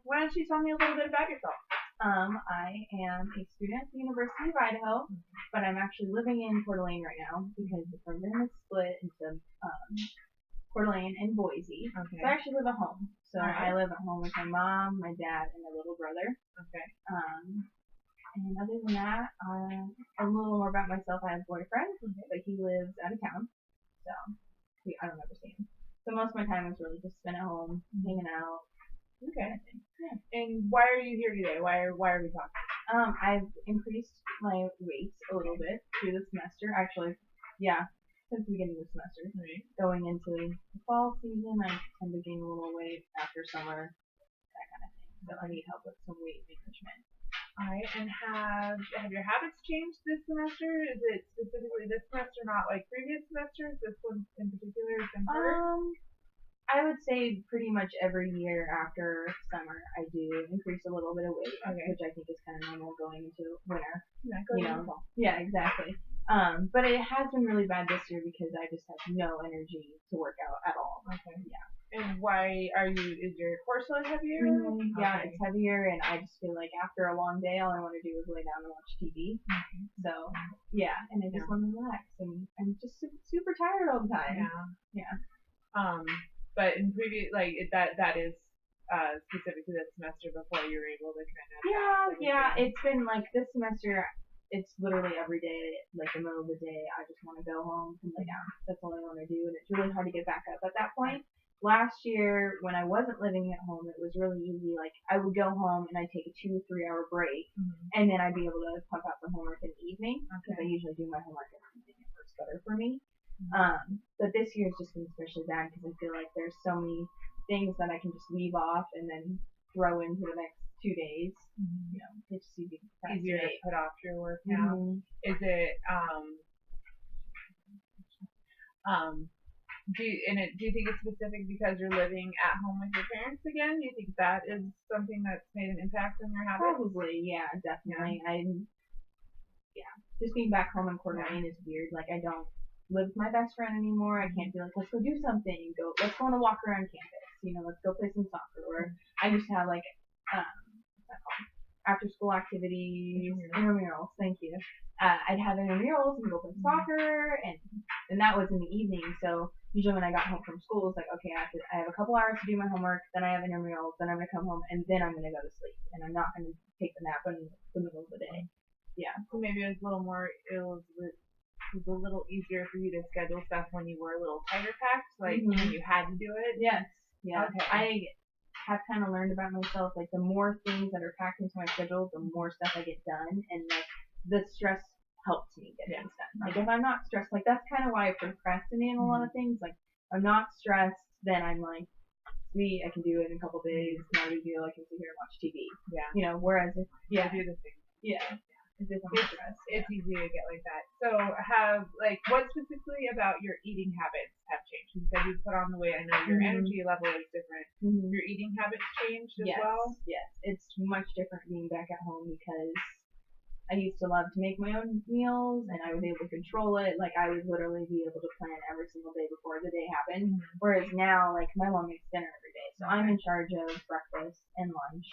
Why don't you tell me a little bit about yourself? I am a student at the University of Idaho, but I'm actually living in Coeur d'Alene right now because the program is split into Coeur d'Alene and Boise. Okay. So I actually live at home. So Alright. I live at home with my mom, my dad, and my little brother. Okay. And other than that, a little more about myself. I have a boyfriend, but he lives out of town, so I don't ever see him. So most of my time is really just spent at home, hanging out. Okay. Yeah. And why are you here today? Why are we talking? I've increased my weight a little bit through the semester. Actually, yeah, since the beginning of the semester. Right. Going into the fall season, I tend to gain a little weight after summer, that kind of thing. So I need help with some weight management. Alright, and have your habits changed this semester? Is it specifically this semester, not like previous semesters? This one in particular has been harder? I would say pretty much every year after summer I do increase a little bit of weight, which I think is kind of normal going into winter. Yeah, exactly. But it has been really bad this year because I just have no energy to work out at all. Okay. Yeah. And why is your course load heavier? Yeah, it's heavier, and I just feel like after a long day, all I want to do is lay down and watch TV. So, yeah, and I just want to relax, and I'm just super tired all the time. Yeah. But in previous, that is specific to this semester before you were able to kind of. Yeah, it's been like this semester. It's literally every day, like the middle of the day, I just want to go home and lay down. That's all I want to do, and it's really hard to get back up at that point. Last year, when I wasn't living at home, it was really easy. Like, I would go home and I'd take a 2-3 hour break, and then I'd be able to pump out some homework in the evening, because I usually do my homework in the evening. It works better for me. But this year has just been especially bad because I feel like there's so many things that I can just leave off and then throw into the next 2 days. You know, it's just easier to put off your work now. Is it do you think it's specific because you're living at home with your parents again? Do you think that is something that's made an impact on your habits? Probably, yeah, definitely. Just being back home in Coeur d'Alene is weird. Like, I don't live with my best friend anymore. I can't be like, let's go do something. Let's go on a walk around campus. You know, let's go play some soccer. Or I used to have like what's that called? After school activities, intramurals. Thank you. I'd have intramurals and go play soccer, and that was in the evening. So usually when I got home from school, it's like, okay, I have a couple hours to do my homework, then I have intramurals, then I'm gonna come home, and then I'm gonna go to sleep, and I'm not gonna take the nap in the middle of the day. Yeah. So maybe it was a little easier for you to schedule stuff when you were a little tighter packed, like when you had to do it. Yes. Yeah. Okay. I have kind of learned about myself, like the more things that are packed into my schedule, the more stuff I get done, and like the stress helps me get things done. Like if I'm not stressed, like that's kind of why I procrastinate on a lot of things. Like I'm not stressed, then I'm like, sweet, I can do it in a couple days. Not a big deal. I can sit here and watch TV. Yeah. You know, whereas if I do the same. Yeah. It's easy to get like that. So what specifically about your eating habits have changed? You said you put on the weight. I know your energy level is different. Your eating habits changed as well? Yes, it's much different being back at home because I used to love to make my own meals and I was able to control it. Like I would literally be able to plan every single day before the day happened. Whereas now, like my mom makes dinner every day. So I'm in charge of breakfast and lunch,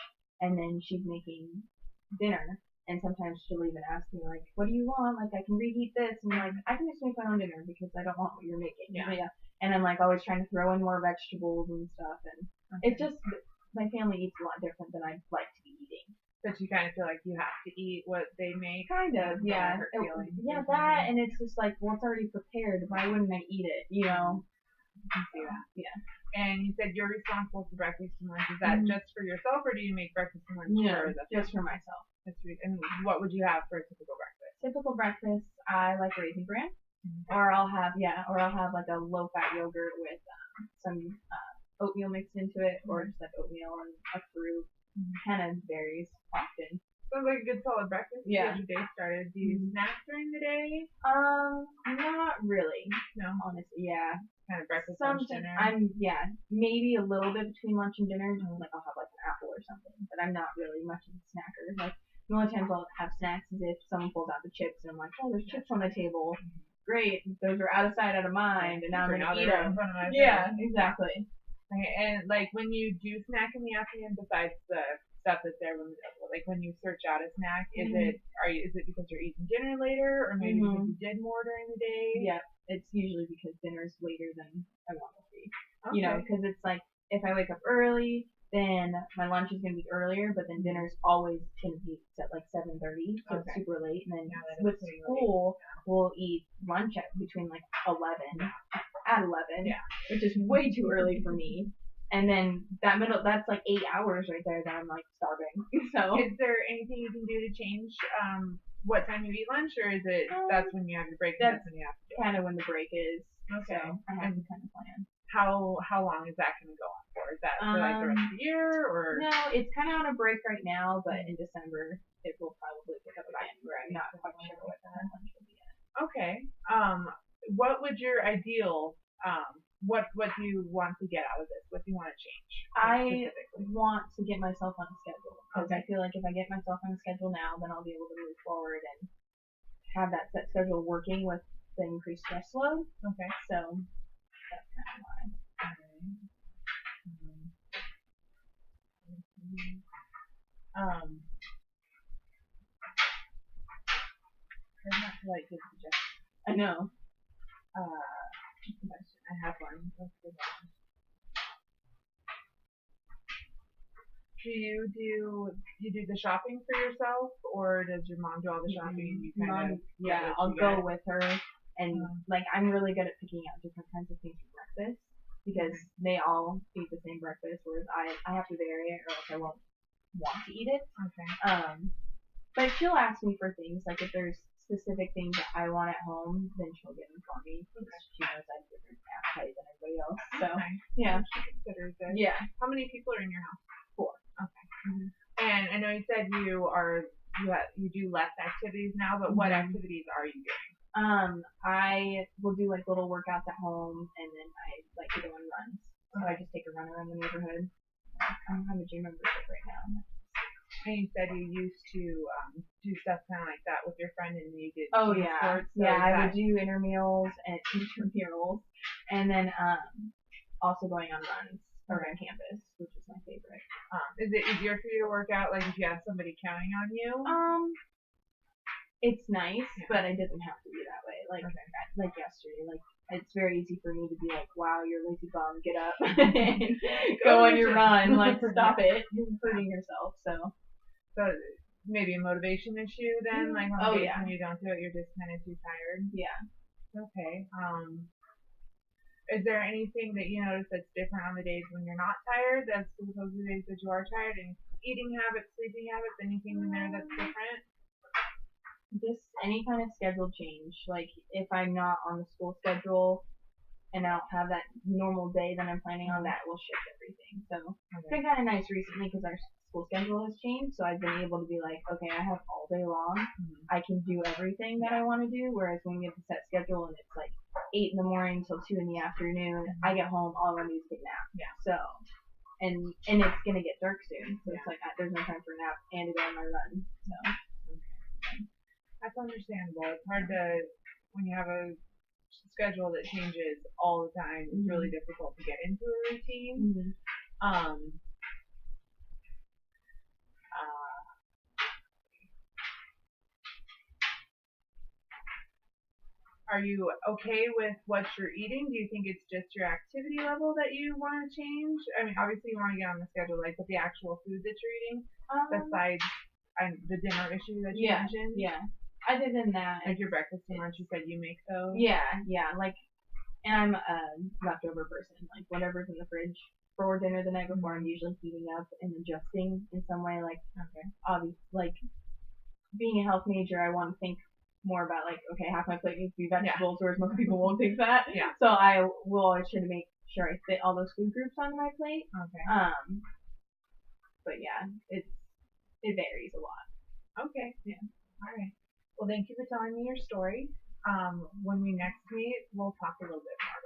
and then she's making dinner. And sometimes she'll even ask me, like, what do you want? Like, I can reheat this. And I'm like, I can just make my own dinner because I don't want what you're making. Yeah. And I'm, like, always trying to throw in more vegetables and stuff. And it's just, my family eats a lot different than I'd like to be eating. But you kind of feel like you have to eat what they make? Kind of, yeah. That, and it's just like, well, it's already prepared. Why wouldn't I eat it, you know? I can see that. Yeah. And you said you're responsible for breakfast and lunch. Is that just for yourself, or do you make breakfast and lunch for the family? Just for myself. And what would you have for a typical breakfast? Typical breakfast, I like Raisin Bran, or I'll have like a low-fat yogurt with some oatmeal mixed into it, or just like oatmeal and a fruit. Kind of varies often. Sounds like a good solid breakfast. Yeah. Get your day started. Do you snack during the day? Not really. No. Honestly, yeah. Kind of breakfast, lunch, dinner. Maybe a little bit between lunch and dinner. Like I'll have like an apple or something, but I'm not really much of a snacker. Like the only times I'll have snacks is if someone pulls out the chips and I'm like, oh, there's chips on the table. Great, those are out of sight, out of mind, and now I'm gonna eat them. Yeah, exactly. Okay, and like when you do snack in the afternoon, besides the stuff that's there when like when you search out a snack, is it because you're eating dinner later, or maybe because you did more during the day? Yeah, it's usually because dinner's later than I want it to be. Okay. You know, because it's like if I wake up early, then my lunch is gonna be earlier, but then dinner's always gonna be at like 7:30, so it's super late. And then with school, we'll eat lunch at between like 11 at 11, which is way too early for me. And then that's like 8 hours right there that I'm like starving. So is there anything you can do to change what time you eat lunch, or is it that's when you have your break? That's when you have to do kind of when the break is. Okay. So I have to kind of plan. How long is that going to go on for? Is that for like the rest of the year, or? No, it's kind of on a break right now, but in December it will probably pick up again. I'm not quite sure what the lunch will be at. Okay. What would your ideal what do you want to get out of this? What do you want to change? I want to get myself on a schedule because I feel like if I get myself on a schedule now, then I'll be able to move forward and have that set schedule working with the increased stress load. Okay. So that's kind of why. I'm not to like give suggestions. I know. I have one. Do you do the shopping for yourself, or does your mom do all the shopping? And you I'll go with her, and like I'm really good at picking out different kinds of things for breakfast because they all eat the same breakfast, whereas I have to vary it or else I won't want to eat it. Okay. But she'll ask me for things like if there's specific things that I want at home, then she'll get them for me because she knows I have different appetite than everybody else. So yeah. She considers it. Yeah. How many people are in your house? 4. Okay. And I know you said you do less activities now, but what activities are you doing? I will do like little workouts at home, and then I like to go on runs. So I just take a run around the neighborhood. I don't have a gym membership right now. And you said you used to do stuff kind of like that with your friend, and you did. Sports, so I would do intramurals, and then also going on runs around campus, which is my favorite. Is it easier for you to work out, like if you have somebody counting on you? It's nice, but it doesn't have to be that way. Like yesterday, like it's very easy for me to be like, wow, you're a lazy bum, get up and go on your run. Like, stop it, you're hurting yourself. So maybe a motivation issue then, like on days when you don't do it, you're just kind of too tired. Yeah. Okay. Is there anything that you notice that's different on the days when you're not tired, that's opposed to the days that you are tired? And eating habits, sleeping habits, anything in there that's different? Just any kind of schedule change. Like if I'm not on the school schedule and I don't have that normal day that I'm planning on, that will shift everything. So it's been kind of nice recently because our school schedule has changed. So I've been able to be like, okay, I have all day long. I can do everything that I want to do. Whereas when we have the set schedule and it's like 8 in the morning till 2 in the afternoon, I get home, all I want to do is take a nap. Yeah. So, and it's going to get dark soon. So it's like there's no time for a nap and to go on my run. So. That's understandable. It's hard to, when you have a schedule that changes all the time, it's really difficult to get into a routine. Are you okay with what you're eating? Do you think it's just your activity level that you want to change? I mean, obviously you want to get on the schedule, like, but the actual food that you're eating, besides the dinner issue that you mentioned? Yeah. Other than that, like your breakfast and lunch, you said you make those. Yeah. Like, and I'm a leftover person. Like whatever's in the fridge for dinner the night before, I'm usually heating up and adjusting in some way. Like, obviously, like being a health major, I want to think more about like, okay, half my plate needs to be vegetables, whereas most people won't think that. Yeah. So I will always try to make sure I fit all those food groups on my plate. Okay. But yeah, it varies a lot. Okay. Yeah. All right. Well, thank you for telling me your story. When we next meet, we'll talk a little bit more